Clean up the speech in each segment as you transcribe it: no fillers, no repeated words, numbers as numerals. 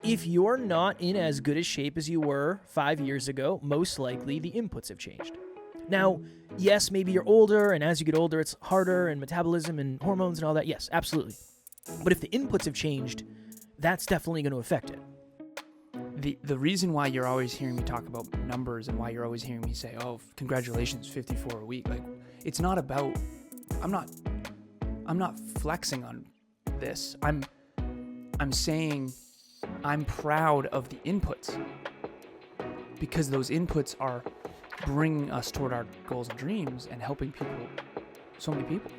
if you're not in as good a shape as you were 5 years ago, most likely the inputs have changed. Now, yes, maybe you're older, and as you get older, it's harder, and metabolism and hormones and all that. Yes, absolutely. But if the inputs have changed, that's definitely going to affect it. The reason why you're always hearing me talk about numbers and why you're always hearing me say, oh, congratulations, 54 a week, like, it's not about, I'm not flexing on this. I'm saying I'm proud of the inputs because those inputs are bringing us toward our goals and dreams and helping people, so many people.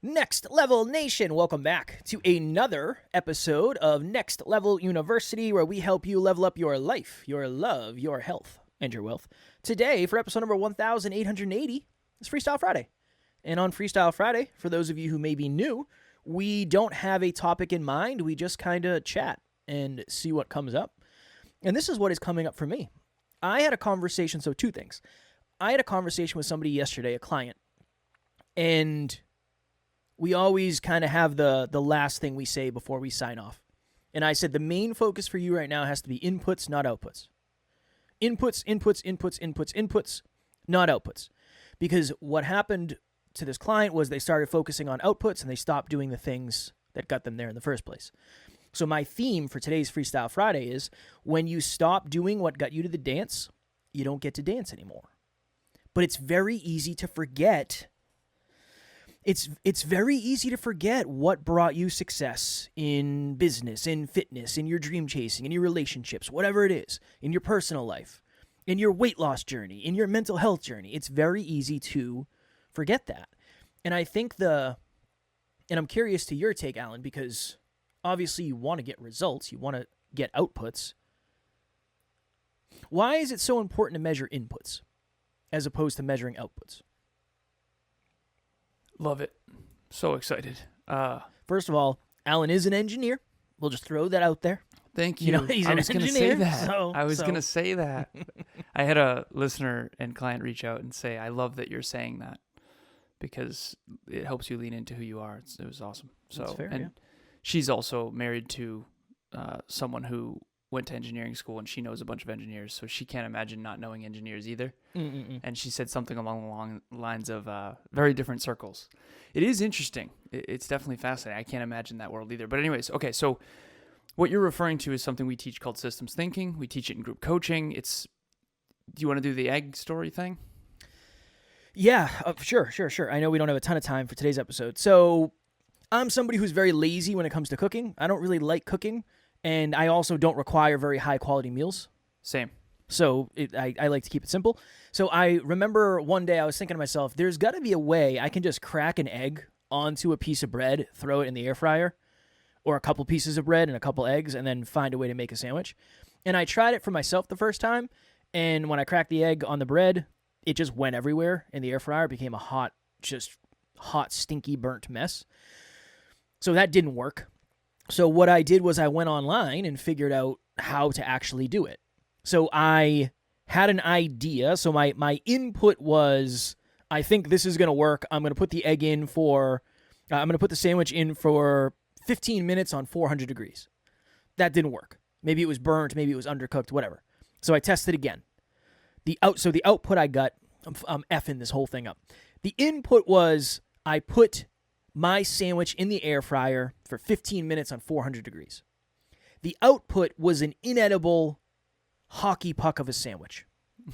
Next Level Nation, welcome back to another episode of Next Level University, where we help you level up your life, your love, your health, and your wealth. Today, for episode number 1880, is Freestyle Friday. And on Freestyle Friday, for those of you who may be new, we don't have a topic in mind. We just kind of chat and see what comes up. And this is what is coming up for me. I had a conversation, so two things. I had a conversation with somebody yesterday, a client, and we always kind of have the last thing we say before we sign off. And I said the main focus for you right now has to be inputs, not outputs. Inputs, inputs, inputs, inputs, inputs, not outputs. Because what happened to this client was they started focusing on outputs and they stopped doing the things that got them there in the first place. So my theme for today's Freestyle Friday is when you stop doing what got you to the dance, you don't get to dance anymore. But it's very easy to forget. It's very easy to forget what brought you success in business, in fitness, in your dream chasing, in your relationships, whatever it is, in your personal life, in your weight loss journey, in your mental health journey. It's very easy to forget that. And I think and I'm curious to your take, Alan, because obviously you want to get results, you want to get outputs. Why is it so important to measure inputs as opposed to measuring outputs? Love it. So excited. First of all, Alan is an engineer. We'll just throw that out there. Thank you. He's I an was going to engineer. say that. So, I was going to say that. I had a listener and client reach out and say, I love that you're saying that because it helps you lean into who you are. It was awesome. So, That's fair, and yeah. she's also married to someone who went to engineering school and she knows a bunch of engineers. So she can't imagine not knowing engineers either. And she said something along the lines of very different circles. It is interesting. It's definitely fascinating. I can't imagine that world either. But anyways, okay, so what you're referring to is something we teach called systems thinking. We teach it in group coaching. Do you want to do the egg story thing? Yeah, sure. I know we don't have a ton of time for today's episode. So I'm somebody who's very lazy when it comes to cooking. I don't really like cooking, and I also don't require very high-quality meals. Same. So I like to keep it simple. So I remember one day I was thinking to myself, there's got to be a way I can just crack an egg onto a piece of bread, throw it in the air fryer, or a couple pieces of bread and a couple eggs, and then find a way to make a sandwich. And I tried it for myself the first time, and when I cracked the egg on the bread, it just went everywhere in the air fryer. It became a hot, stinky, burnt mess. So that didn't work. So what I did was I went online and figured out how to actually do it. So I had an idea. So my input was, I think this is going to work. I'm going to put the egg in I'm going to put the sandwich in for 15 minutes on 400 degrees. That didn't work. Maybe it was burnt. Maybe it was undercooked, whatever. So I tested again. So the output I got, I'm effing this whole thing up. The input was I put my sandwich in the air fryer for 15 minutes on 400 degrees. The output was an inedible hockey puck of a sandwich.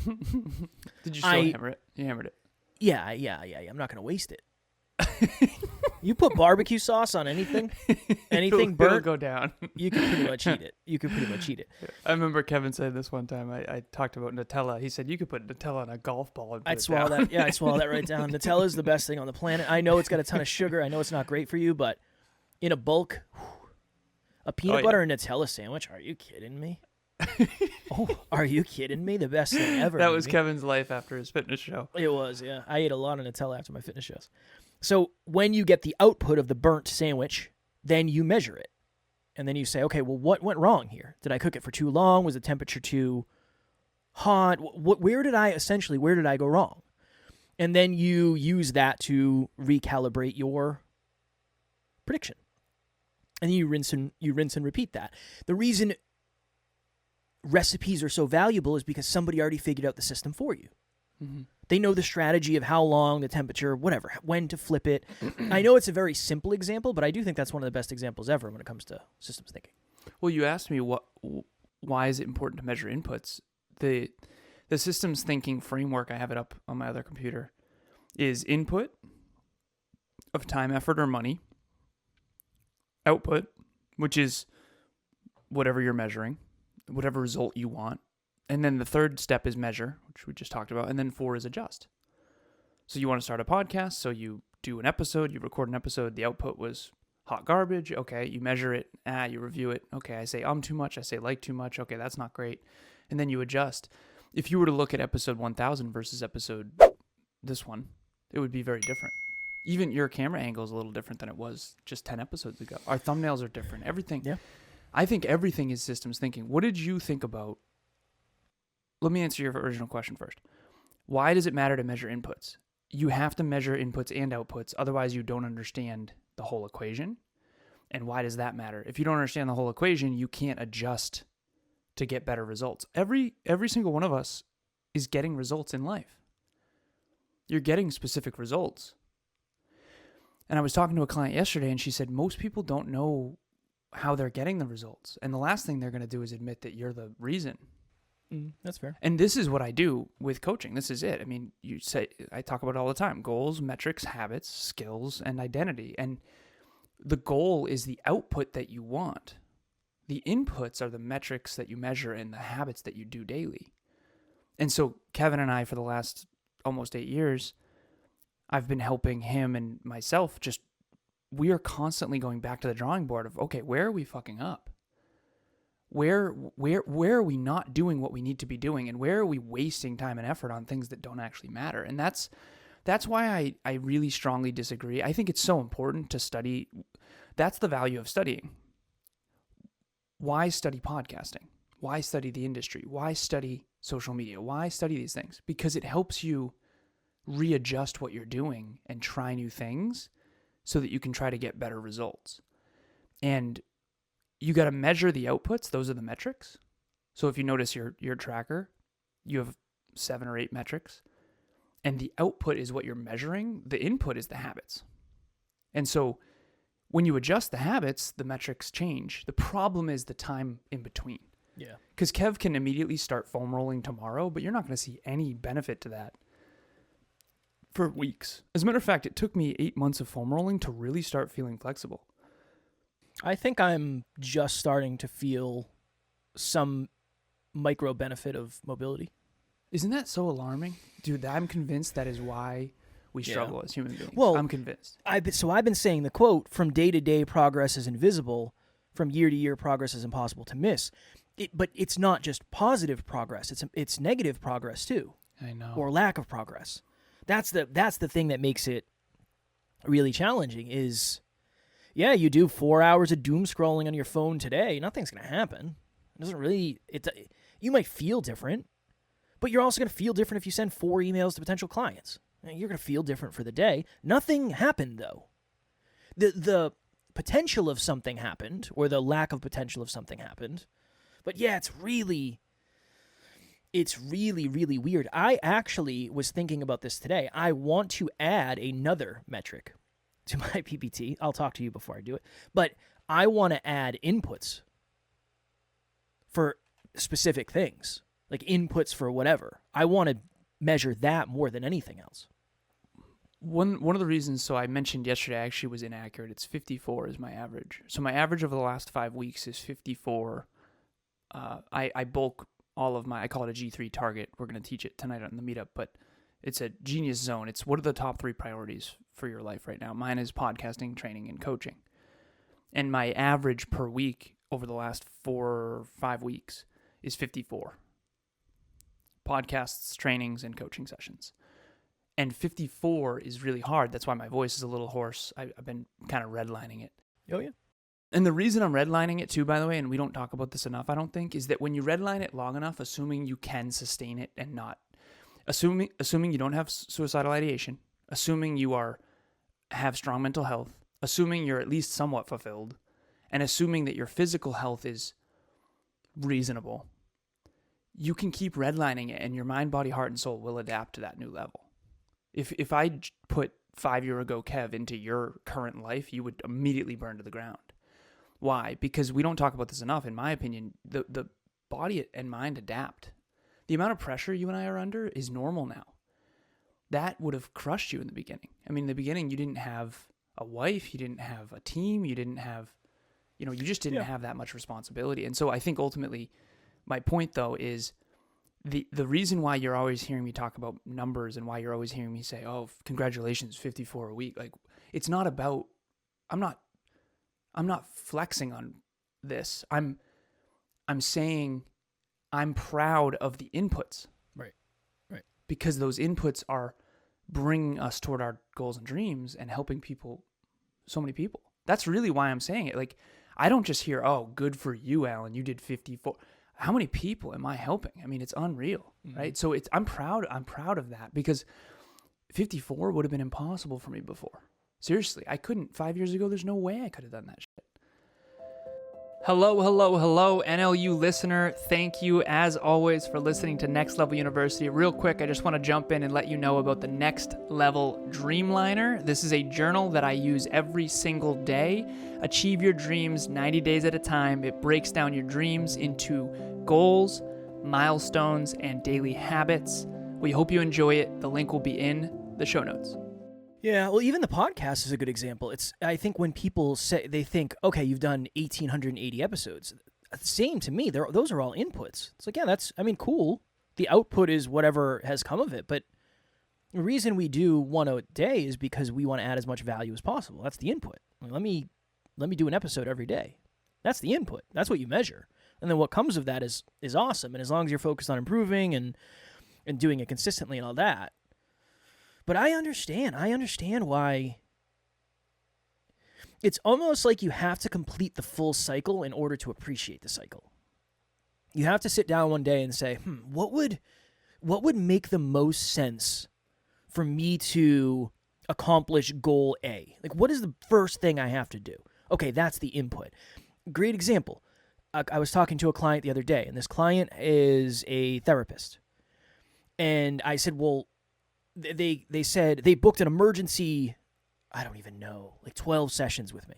Did you still hammer it? You hammered it. Yeah. I'm not going to waste it. You put barbecue sauce on anything burnt, it'll go down. You can pretty much eat it. I remember Kevin said this one time. I talked about Nutella. He said you could put Nutella on a golf ball and I'd swallow that. Yeah, I'd swallow that right down. Nutella is the best thing on the planet. I know it's got a ton of sugar. I know it's not great for you, but in a bulk, a peanut butter and Nutella sandwich. Are you kidding me? Are you kidding me? The best thing ever. That was Kevin's life after his fitness show. It was, yeah. I ate a lot of Nutella after my fitness shows. So when you get the output of the burnt sandwich, then you measure it. And then you say, okay, well, what went wrong here? Did I cook it for too long? Was the temperature too hot? Where did I go wrong? And then you use that to recalibrate your prediction. And then you rinse and repeat that. The reason recipes are so valuable is because somebody already figured out the system for you. Mm-hmm. They know the strategy of how long, the temperature, whatever, when to flip it. I know it's a very simple example, but I do think that's one of the best examples ever when it comes to systems thinking. Well, you asked me why is it important to measure inputs? The systems thinking framework, I have it up on my other computer, is input of time, effort, or money, output, which is whatever you're measuring, whatever result you want. And then the third step is measure, which we just talked about. And then 4 is adjust. So you want to start a podcast. So you do an episode, you record an episode. The output was hot garbage. Okay. You measure it. You review it. Okay. I say too much. I say too much. Okay. That's not great. And then you adjust. If you were to look at episode 1000 versus episode this one, it would be very different. Even your camera angle is a little different than it was just 10 episodes ago. Our thumbnails are different. Everything. Yeah. I think everything is systems thinking. What did you think about? Let me answer your original question first. Why does it matter to measure inputs? You have to measure inputs and outputs. Otherwise, you don't understand the whole equation. And why does that matter? If you don't understand the whole equation, you can't adjust to get better results. Every single one of us is getting results in life. You're getting specific results. And I was talking to a client yesterday, and she said most people don't know how they're getting the results. And the last thing they're going to do is admit that you're the reason. That's fair. And this is what I do with coaching. This is it. I mean, I talk about it all the time: goals, metrics, habits, skills, and identity. And the goal is the output that you want. The inputs are the metrics that you measure and the habits that you do daily. And so Kevin and I, for the last almost 8 years, I've been helping him and myself. We are constantly going back to the drawing board of, okay, where are we fucking up? Where are we not doing what we need to be doing, and where are we wasting time and effort on things that don't actually matter? And that's why I really strongly disagree. I think it's so important to study. That's the value of studying. Why study podcasting? Why study the industry? Why study social media? Why study these things? Because it helps you readjust what you're doing and try new things so that you can try to get better results. And you got to measure the outputs. Those are the metrics. So if you notice your tracker, you have 7 or 8 metrics, and the output is what you're measuring. The input is the habits. And so when you adjust the habits, the metrics change. The problem is the time in between. Yeah. Because Kev can immediately start foam rolling tomorrow, but you're not going to see any benefit to that for weeks. As a matter of fact, it took me 8 months of foam rolling to really start feeling flexible. I think I'm just starting to feel some micro benefit of mobility. Isn't that so alarming? Dude, I'm convinced that is why we struggle as human beings. Well, I'm convinced. I've been saying the quote, from day to day progress is invisible, from year to year progress is impossible to miss. But it's not just positive progress, it's negative progress too. I know. Or lack of progress. That's the thing that makes it really challenging is, yeah, you do 4 hours of doom scrolling on your phone today. Nothing's going to happen. It doesn't really, you might feel different, but you're also going to feel different if you send 4 emails to potential clients. You're going to feel different for the day. Nothing happened, though. The potential of something happened, or the lack of potential of something happened. But yeah, it's really, really weird. I actually was thinking about this today. I want to add another metric to my PPT. I'll talk to you before I do it. But I want to add inputs for specific things, like inputs for whatever. I want to measure that more than anything else. One of the reasons, so I mentioned yesterday, I actually was inaccurate. It's 54 is my average. So my average over the last 5 weeks is 54. I bulk all of I call it a G3 target. We're going to teach it tonight on the meetup, but it's a genius zone. It's what are the top 3 priorities for your life right now? Mine is podcasting, training, and coaching. And my average per week over the last 4 or 5 weeks is 54. Podcasts, trainings, and coaching sessions. And 54 is really hard. That's why my voice is a little hoarse. I've been kind of redlining it. Oh, yeah. And the reason I'm redlining it too, by the way, and we don't talk about this enough, I don't think, is that when you redline it long enough, assuming you can sustain it and not, assuming you don't have suicidal ideation, assuming you have strong mental health, assuming you're at least somewhat fulfilled, and assuming that your physical health is reasonable, you can keep redlining it and your mind, body, heart, and soul will adapt to that new level. If I put 5-year ago Kev into your current life, you would immediately burn to the ground. Why? Because we don't talk about this enough. In my opinion, the body and mind adapt. The amount of pressure you and I are under is normal now. That would have crushed you in the beginning. I mean, in the beginning, you didn't have a wife, you didn't have a team, you didn't have, you just didn't have that much responsibility. And so I think ultimately, my point though is the reason why you're always hearing me talk about numbers and why you're always hearing me say, oh, congratulations, 54 a week. Like, it's not about, I'm not flexing on this. I'm saying I'm proud of the inputs. Right. Because those inputs are bringing us toward our goals and dreams and helping people, so many people. That's really why I'm saying it. Like, I don't just hear, oh, good for you, Alan, you did 54. How many people am I helping? I mean, it's unreal, right? So I'm proud of that because 54 would have been impossible for me before. Seriously, I couldn't. 5 years ago, there's no way I could have done that shit. Hello, NLU listener. Thank you, as always, for listening to Next Level University. Real quick, I just want to jump in and let you know about the Next Level Dreamliner. This is a journal that I use every single day. Achieve your dreams 90 days at a time. It breaks down your dreams into goals, milestones, and daily habits. We hope you enjoy it. The link will be in the show notes. Yeah, well, even the podcast is a good example. I think when people say, they think, okay, you've done 1,880 episodes. Same to me. Those are all inputs. It's like, yeah, cool. The output is whatever has come of it. But the reason we do one a day is because we want to add as much value as possible. That's the input. Let me do an episode every day. That's the input. That's what you measure. And then what comes of that is awesome. And as long as you're focused on improving and doing it consistently and all that. But I understand why it's almost like you have to complete the full cycle in order to appreciate the cycle. You have to sit down one day and say, what would make the most sense for me to accomplish goal A? Like, what is the first thing I have to do? Okay, that's the input. Great example. I was talking to a client the other day, and this client is a therapist. And I said, well, they said they booked an emergency, I don't even know, like 12 sessions with me.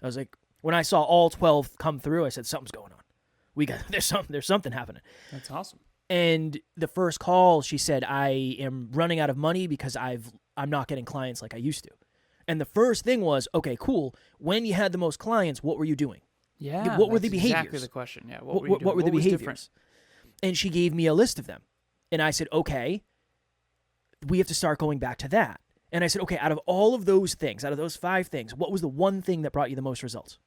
I was like, when I saw all 12 come through, I said, something's going on. There's something happening. That's awesome. And the first call, she said, I am running out of money because I'm not getting clients like I used to. And the first thing was, okay, cool. When you had the most clients, what were you doing? Yeah. What were the behaviors? Exactly the question. Yeah. What were you doing? What were the behaviors? Different? And she gave me a list of them. And I said, okay, we have to start going back to that. And I said, okay, out of all of those things, out of those 5 things, what was the one thing that brought you the most results?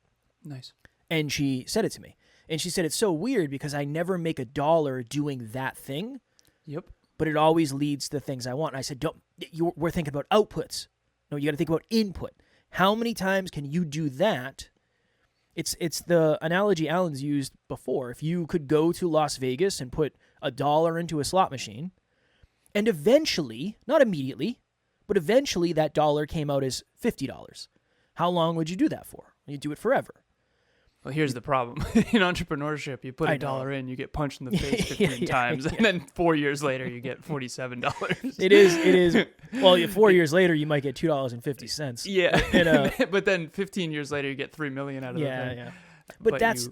Nice. And she said it to me. And she said, it's so weird because I never make $1 doing that thing. Yep. But it always leads to the things I want. And I said, we're thinking about outputs. No, you got to think about input. How many times can you do that? It's the analogy Alan's used before. If you could go to Las Vegas and put $1 into a slot machine, and eventually, not immediately, but eventually that dollar came out as $50. How long would you do that for? You do it forever. Well, here's the problem. In entrepreneurship, you put $1 in, you get punched in the face 15 times, and then 4 years later, you get $47. It is. Well, 4 years later, you might get $2.50. Yeah. But then 15 years later, you get $3 million out of it. Yeah. But that's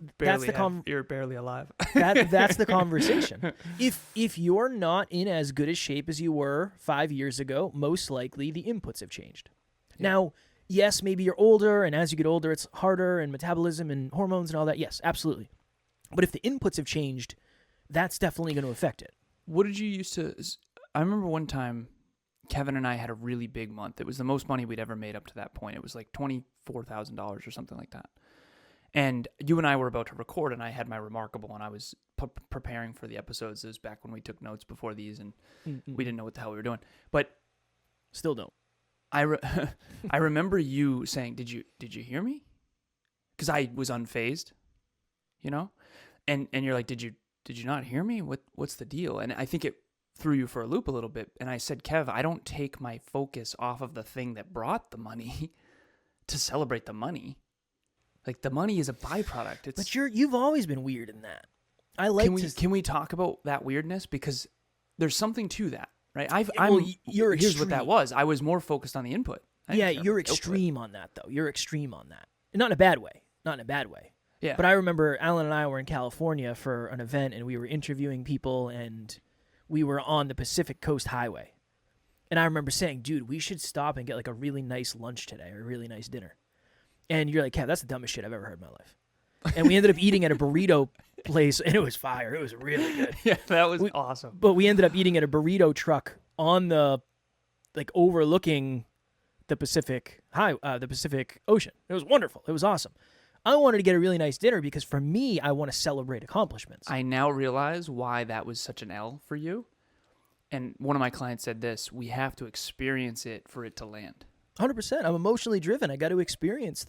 you're barely alive. That's the conversation. If you're not in as good a shape as you were 5 years ago, most likely the inputs have changed. Yeah. Now, yes, maybe you're older, and as you get older, it's harder, and metabolism and hormones and all that. Yes, absolutely. But if the inputs have changed, that's definitely going to affect it. What did you used to? I remember one time, Kevin and I had a really big month. It was the most money we'd ever made up to that point. It was like $24,000 or something like that. And you and I were about to record, and I had my Remarkable, and I was preparing for the episodes. It was back when we took notes before these, and we didn't know what the hell we were doing. But still don't. I remember you saying, "Did you hear me?" Because I was unfazed, and you're like, "Did you not hear me? What's the deal?" And I think it threw you for a loop a little bit. And I said, "Kev, I don't take my focus off of the thing that brought the money to celebrate the money. Like the money is a byproduct. It's, But you've always been weird in that. I like can we talk about that weirdness? Because there's something to that, right? You're here's what extreme. that was. I was more focused on the input. Yeah, you're extreme on that, though. You're extreme on that. Not in a bad way. Not in a bad way. Yeah. But I remember Alan and I were in California for an event, and we were interviewing people, and we were on the Pacific Coast Highway. And I remember saying, dude, we should stop and get like a really nice lunch today or a really nice dinner. And you're like, Kev, that's the dumbest shit I've ever heard in my life. And we ended up eating at a burrito place, and it was fire. It was really good. Yeah, that was awesome. But we ended up eating at a burrito truck on the, like, overlooking the Pacific Ocean. It was wonderful. It was awesome. I wanted to get a really nice dinner because for me, I want to celebrate accomplishments. I now realize why that was such an L for you. And one of my clients said this: we have to experience it for it to land. 100%. I'm emotionally driven. I got to experience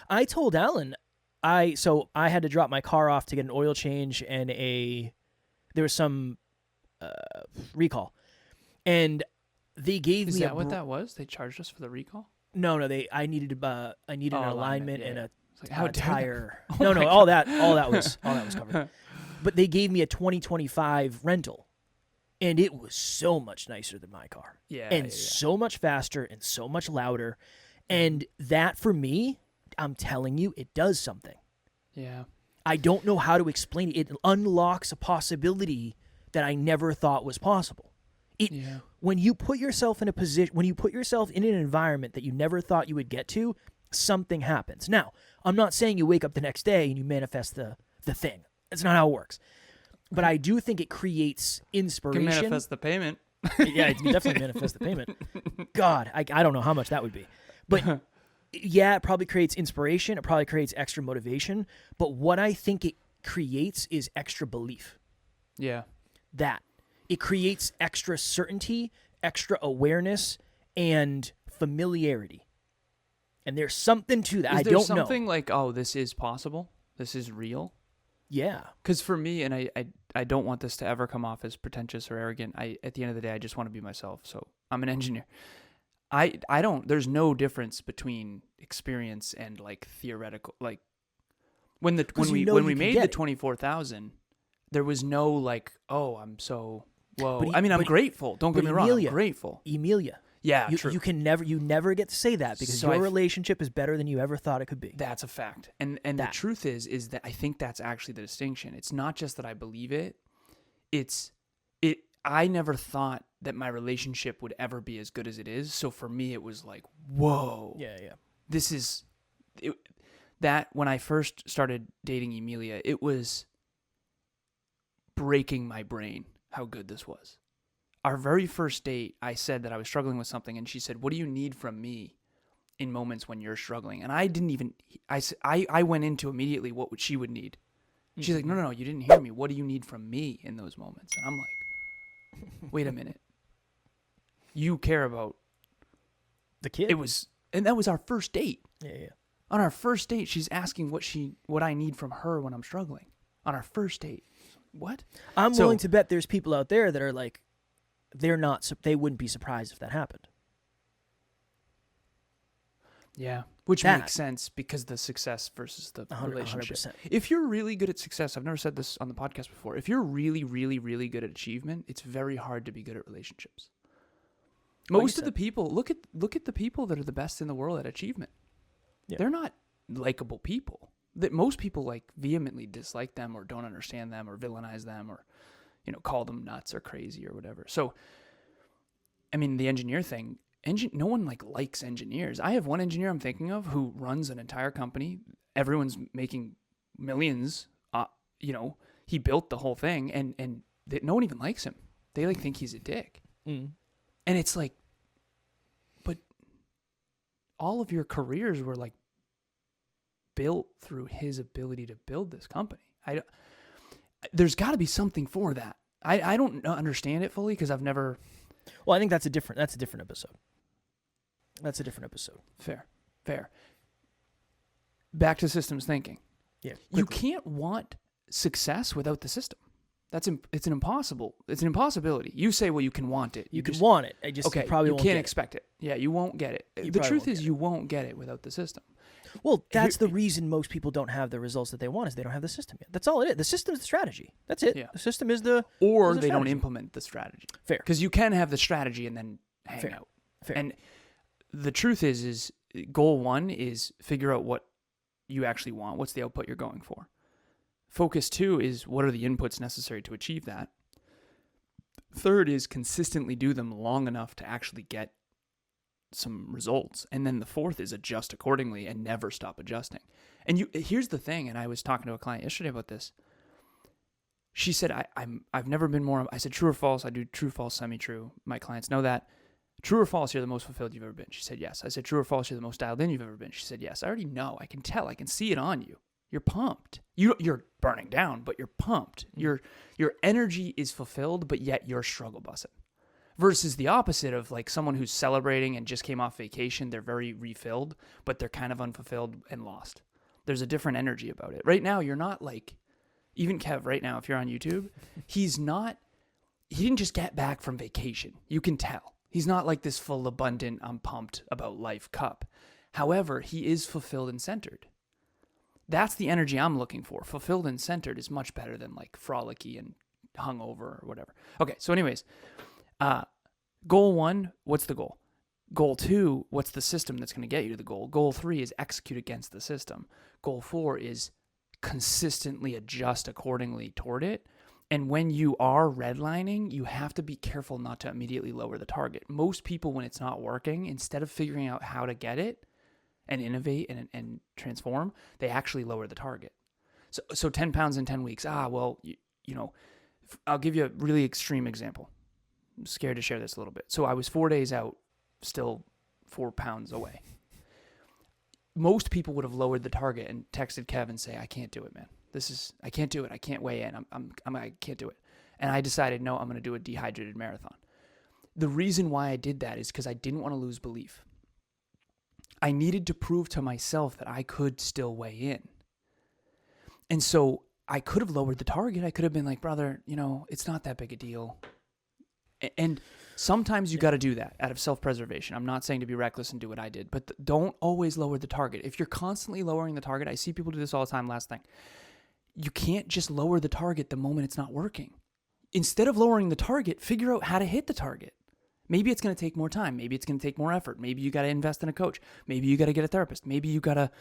I told Alan, I had to drop my car off to get an oil change and there was some recall. And they gave me Is that what that was? They charged us for the recall? No, I needed an alignment and yeah. a tire. All that was covered. But they gave me a 2025 rental. And it was so much nicer than my car. So much faster and so much louder. And that, for me, I'm telling you, it does something. Yeah. I don't know how to explain it. It unlocks a possibility that I never thought was possible. When you put yourself in a position, when you put yourself in an environment that you never thought you would get to, something happens. Now, I'm not saying you wake up the next day and you manifest the thing. That's not how it works. But I do think it creates inspiration. Can manifest the payment. Yeah, it can definitely manifest the payment. God, I don't know how much that would be. But yeah, it probably creates inspiration. It probably creates extra motivation. But what I think it creates is extra belief. Yeah. That. It creates extra certainty, extra awareness, and familiarity. And there's something to that. I don't know. Is there something like, oh, this is possible? This is real? Yeah. Because for me, and I don't want this to ever come off as pretentious or arrogant. At the end of the day, I just want to be myself. So I'm an engineer. There's no difference between experience and like theoretical. Like when we made the 24,000, there was no like, oh, I'm so, whoa. I'm grateful. Don't get me wrong. I'm grateful. Emilia. Yeah, you true. You never get to say that because your relationship is better than you ever thought it could be. That's a fact. And the truth is that I think that's actually the distinction. It's not just that I believe it. I never thought that my relationship would ever be as good as it is. So for me, it was like, whoa. Yeah. This is that when I first started dating Emilia, it was breaking my brain how good this was. Our very first date, I said that I was struggling with something, and she said, what do you need from me in moments when you're struggling? And I didn't even, I went into immediately what she would need. She's like, no, you didn't hear me. What do you need from me in those moments? And I'm like, wait a minute. You care about the kid. And that was our first date. Yeah. On our first date, she's asking what I need from her when I'm struggling. On our first date. What? I'm willing to bet there's people out there that are like, they wouldn't be surprised if that happened. Yeah, which makes sense because the success versus the relationship. 100%. If you're really good at success, I've never said this on the podcast before. If you're really, really, really good at achievement, it's very hard to be good at relationships. Most of the people, look at the people that are the best in the world at achievement. Yeah. They're not likable people. That most people like vehemently dislike them or don't understand them or villainize them or call them nuts or crazy or whatever. So, I mean, the engineer thing, no one likes engineers. I have one engineer I'm thinking of who runs an entire company. Everyone's making millions. He built the whole thing and no one even likes him. They think he's a dick. And it's like, but all of your careers were built through his ability to build this company. There's got to be something for that. I don't understand it fully because I've never. Well, I think that's a different episode. That's a different episode. Fair. Back to systems thinking. Yeah. You can't want success without the system. It's an impossibility. You say, well, you can want it. You can want it. You probably won't can't expect it. Yeah, you won't get it. The truth is you won't get it without the system. Well, that's the reason most people don't have the results that they want is they don't have the system yet. That's all it is. The system is the strategy. That's it. Yeah. The system is the Or is the they don't strategy. implement the strategy. Fair. Because you can have the strategy and then hang Fair. out. Fair. And the truth is goal 1 is figure out what you actually want. What's the output you're going for? Focus 2 is what are the inputs necessary to achieve that? Third is consistently do them long enough to actually get some results. And then the fourth is adjust accordingly and never stop adjusting. And here's the thing, and I was talking to a client yesterday about this. She said, I've never been more, I said, true or false? I do true, false, semi-true. My clients know that. True or false, you're the most fulfilled you've ever been? She said, yes. I said, true or false, you're the most dialed in you've ever been? She said, yes. I already know. I can tell. I can see it on you. You're pumped. You're burning down, but you're pumped. Your energy is fulfilled, but yet you're struggle bussing. Versus the opposite of like someone who's celebrating and just came off vacation. They're very refilled, but they're kind of unfulfilled and lost. There's a different energy about it. Right now, you're not like, even Kev right now, if you're on YouTube, he didn't just get back from vacation. You can tell. He's not like this full, abundant, I'm pumped about life cup. However, he is fulfilled and centered. That's the energy I'm looking for. Fulfilled and centered is much better than like frolicky and hungover or whatever. Okay, so anyways, goal 1, what's the goal? Goal 2, what's the system that's going to get you to the goal? Goal 3 is execute against the system. Goal 4 is consistently adjust accordingly toward it. And when you are redlining, you have to be careful not to immediately lower the target. Most people, when it's not working, instead of figuring out how to get it and innovate and transform, they actually lower the target. So 10 pounds in 10 weeks. Well, you know, I'll give you a really extreme example. I'm scared to share this a little bit. So I was 4 days out, still 4 pounds away. Most people would have lowered the target and texted Kev and say, I can't do it, man. I can't do it. I can't weigh in. I can't do it. And I decided, no, I'm going to do a dehydrated marathon. The reason why I did that is because I didn't want to lose belief. I needed to prove to myself that I could still weigh in. And so I could have lowered the target. I could have been like, brother, it's not that big a deal. And sometimes you got to do that out of self-preservation. I'm not saying to be reckless and do what I did, but don't always lower the target. If you're constantly lowering the target, I see people do this all the time. Last thing. You can't just lower the target the moment it's not working. Instead of lowering the target, figure out how to hit the target. Maybe it's going to take more time. Maybe it's going to take more effort. Maybe you got to invest in a coach. Maybe you got to get a therapist. Maybe you got to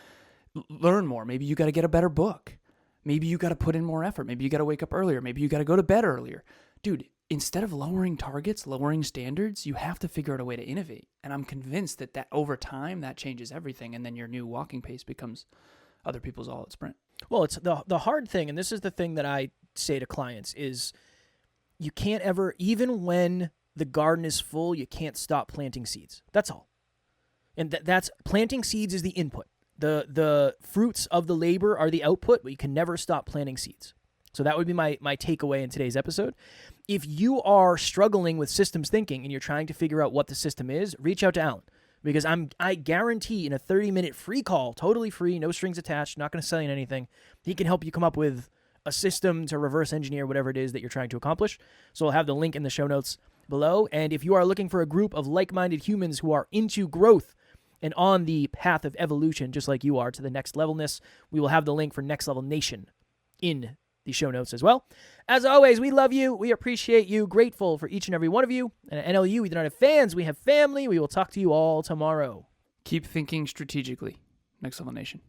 learn more. Maybe you got to get a better book. Maybe you got to put in more effort. Maybe you got to wake up earlier. Maybe you got to go to bed earlier. Dude, instead of lowering targets, lowering standards, you have to figure out a way to innovate. And I'm convinced that over time, that changes everything. And then your new walking pace becomes other people's all-out sprint. Well, it's the hard thing, and this is the thing that I say to clients, is you can't ever, even when the garden is full, you can't stop planting seeds. That's all. And that's planting seeds is the input. The fruits of the labor are the output, but you can never stop planting seeds. So that would be my takeaway in today's episode. If you are struggling with systems thinking and you're trying to figure out what the system is, reach out to Alan. Because I guarantee in a 30-minute free call, totally free, no strings attached, not going to sell you anything, he can help you come up with a system to reverse engineer whatever it is that you're trying to accomplish. So I'll have the link in the show notes below. And if you are looking for a group of like-minded humans who are into growth and on the path of evolution, just like you are, to the next levelness, we will have the link for Next Level Nation in the show notes as well. As always, we love you. We appreciate you. Grateful for each and every one of you. And at NLU, we do not have fans. We have family. We will talk to you all tomorrow. Keep thinking strategically. Next Level Nation.